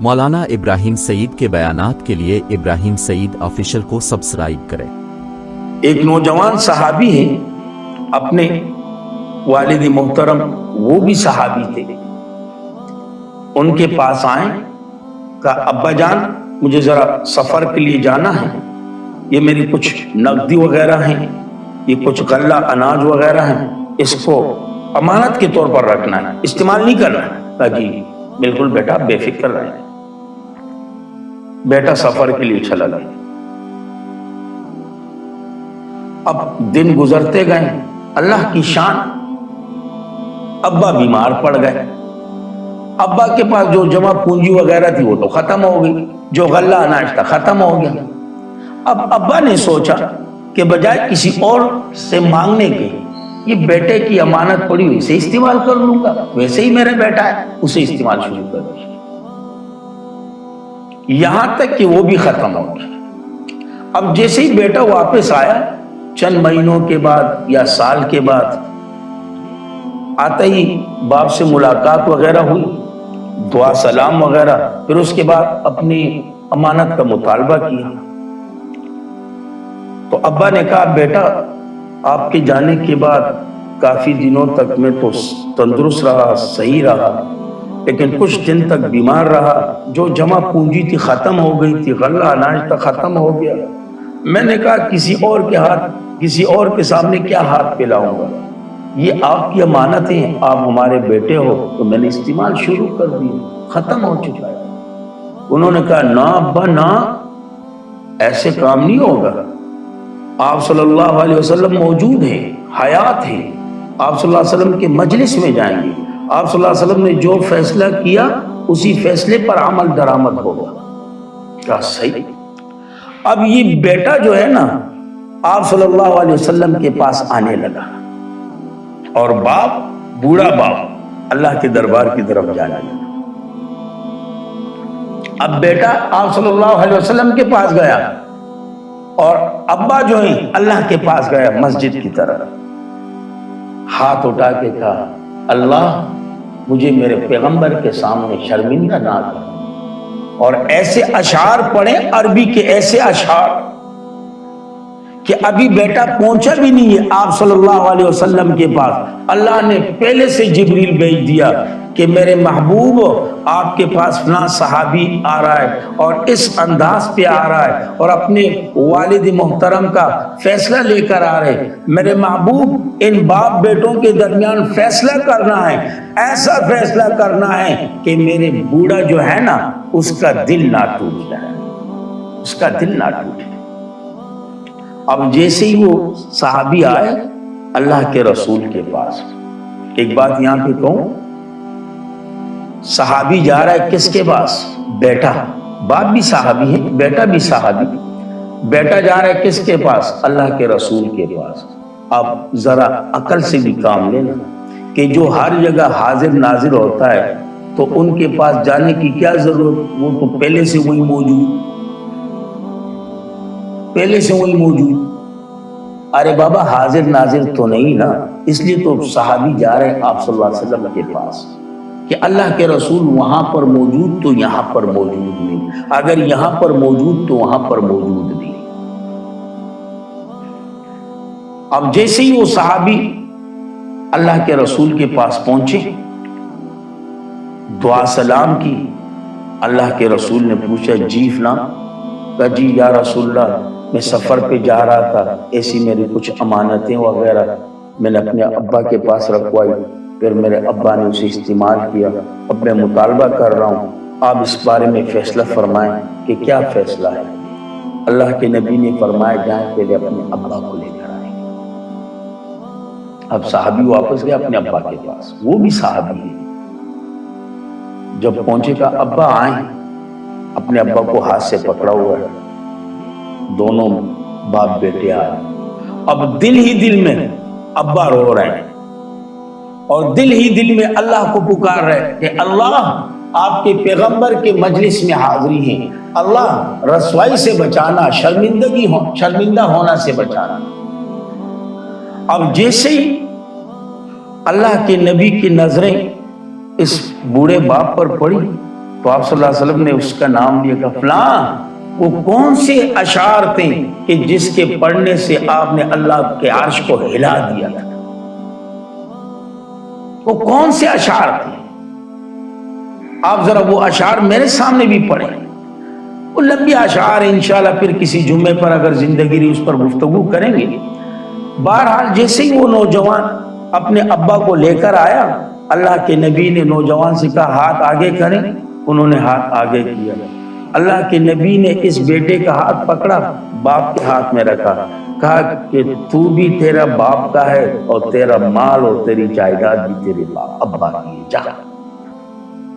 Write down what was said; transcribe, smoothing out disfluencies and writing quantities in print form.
مولانا ابراہیم سعید کے بیانات کے لیے ابراہیم سعید آفیشل کو سبسکرائب کریں۔ ایک نوجوان صحابی ہیں، اپنے والد محترم وہ بھی صحابی تھے، ان کے پاس آئیں، کہا ابا جان مجھے ذرا سفر کے لیے جانا ہے، یہ میری کچھ نقدی وغیرہ ہیں، یہ کچھ غلہ اناج وغیرہ ہیں، اس کو امانت کے طور پر رکھنا ہے، استعمال نہیں کرنا ہے۔ کہا جی بالکل بیٹا بے فکر رہیں۔ بیٹا سفر کے لیے چلا گیا۔ اب دن گزرتے گئے، اللہ کی شان، ابا بیمار پڑ گئے۔ ابا کے پاس جو جمع پونجی وغیرہ تھی وہ تو ختم ہو گئی، جو غلہ اناج تھا ختم ہو گیا۔ اب ابا نے سوچا کہ بجائے کسی اور سے مانگنے کے، یہ بیٹے کی امانت پڑی ہوئی سے استعمال کر لوں گا، ویسے ہی میرا بیٹا ہے، اسے استعمال شروع کر دیا، یہاں تک کہ وہ بھی ختم ہو گیا۔ اب جیسے ہی بیٹا واپس آیا، چند مہینوں کے بعد یا سال کے بعد، آتے ہی باپ سے ملاقات وغیرہ ہوئی، دعا سلام وغیرہ، پھر اس کے بعد اپنی امانت کا مطالبہ کیا۔ تو ابا نے کہا بیٹا آپ کے جانے کے بعد کافی دنوں تک میں تو تندرست رہا، صحیح رہا، لیکن کچھ دن تک بیمار رہا، جو جمع پونجی تھی ختم ہو گئی تھی، غلہ اناج تک ختم ہو گیا۔ میں نے کہا کسی اور کے سامنے کیا ہاتھ پھیلاؤں گا، یہ آپ کی امانت ہے، آپ ہمارے بیٹے ہو، تو میں نے استعمال شروع کر دی، ختم ہو چکا ہے۔ انہوں نے کہا نا ابا نا، ایسے کام نہیں ہوگا، آپ صلی اللہ علیہ وسلم موجود ہیں، حیات ہیں، آپ صلی اللہ علیہ وسلم کے مجلس میں جائیں گے، آپ صلی اللہ علیہ وسلم نے جو فیصلہ کیا اسی فیصلے پر عمل درآمد ہوگا۔ کہا صحیح۔ اب یہ بیٹا جو ہے نا آپ صلی اللہ علیہ وسلم کے پاس آنے لگا، اور باپ، بوڑھا باپ اللہ کے دربار کی طرف جانے لگا۔ اب بیٹا آپ صلی اللہ علیہ وسلم کے پاس گیا، اور ابا جو ہیں اللہ کے پاس گیا مسجد کی طرف، ہاتھ اٹھا کے کہا اللہ مجھے میرے پیغمبر کے سامنے شرمندہ نہ کر، اور ایسے اشعار پڑھیں، عربی کے ایسے اشعار کہ ابھی بیٹا پہنچا بھی نہیں ہے آپ صلی اللہ علیہ وسلم کے پاس، اللہ نے پہلے سے جبریل بھیج دیا کہ میرے محبوب آپ کے پاس فلاں صحابی آ رہا ہے، اور اس انداز پہ آ رہا ہے، اور اپنے والد محترم کا فیصلہ لے کر آ رہے، میرے محبوب ان باپ بیٹوں کے درمیان فیصلہ کرنا ہے، ایسا فیصلہ کرنا ہے کہ میرے بوڑھا جو ہے نا اس کا دل نہ ٹوٹ جائے، اس کا دل نہ ٹوٹے۔ اب جیسے ہی وہ صحابی آئے اللہ کے رسول کے پاس، ایک بات یہاں پہ کہوں، صحابی جا رہا ہے کس کے پاس؟ بیٹا، باپ بھی صحابی ہے، بیٹا بھی صحابی، بیٹا جا رہا ہے کس کے پاس؟ اللہ کے رسول کے پاس۔ اب ذرا عقل سے بھی کام لینا کہ جو ہر جگہ حاضر ناظر ہوتا ہے تو ان کے پاس جانے کی کیا ضرورت، وہ تو پہلے سے وہی موجود، پہلے سے وہی موجود۔ ارے بابا حاضر ناظر تو نہیں نا، اس لیے تو صحابی جا رہے ہیں آپ صلی اللہ علیہ وسلم کے پاس کہ اللہ کے رسول وہاں پر موجود تو یہاں پر موجود نہیں، اگر یہاں پر موجود تو وہاں پر موجود نہیں۔ اب جیسے ہی وہ صحابی اللہ کے رسول کے پاس پہنچے، دعا سلام کی، اللہ کے رسول نے پوچھا جی فلاں؟ کہا جی یا رسول اللہ میں سفر پہ جا رہا تھا، ایسی میری کچھ امانتیں وغیرہ میں نے اپنے ابا کے پاس رکھوائی، پھر میرے ابا نے اسے استعمال کیا، اب میں مطالبہ کر رہا ہوں، آپ اس بارے میں فیصلہ فرمائیں کہ کیا فیصلہ ہے۔ اللہ کے نبی نے فرمایا جائیں پہلے اپنے ابا کو لے کر آئیں۔ اب صحابی واپس گیا اپنے ابا کے پاس، وہ بھی صحابی ہے، جب پہنچے گا ابا آئیں، اپنے ابا کو ہاتھ سے پکڑا ہوا ہے، دونوں باپ بیٹے آئے، اب دل ہی دل میں ابا رو رہے ہیں، اور دل ہی دل میں اللہ کو پکار رہے کہ اللہ آپ کے پیغمبر کے مجلس میں حاضری ہیں، اللہ رسوائی سے بچانا، شرمندہ ہونا سے بچانا۔ اب جیسے ہی اللہ کے نبی کی نظریں اس بوڑھے باپ پر پڑی، تو آپ صلی اللہ علیہ وسلم نے اس کا نام لیا کہ فلاں وہ کون سے اشعار تھے کہ جس کے پڑھنے سے آپ نے اللہ کے عرش کو ہلا دیا تھا؟ وہ کون سے اشعار تھے؟ آپ ذرا وہ اشعار میرے سامنے بھی پڑھیں. وہ لمبی اشعار انشاءاللہ پھر کسی جمعے پر اگر زندگی رہی اس پر گفتگو کریں گے. بہرحال جیسے ہی وہ نوجوان اپنے ابا کو لے کر آیا، اللہ کے نبی نے نوجوان سے کہا ہاتھ آگے کریں. انہوں نے ہاتھ آگے کیا. اللہ کے نبی نے اس بیٹے کا ہاتھ پکڑا، باپ کے ہاتھ میں رکھا، کہا کہ تو بھی تیرا باپ کا ہے اور تیرا مال اور تیری جائیداد بھی تیرے ابا کی، جا.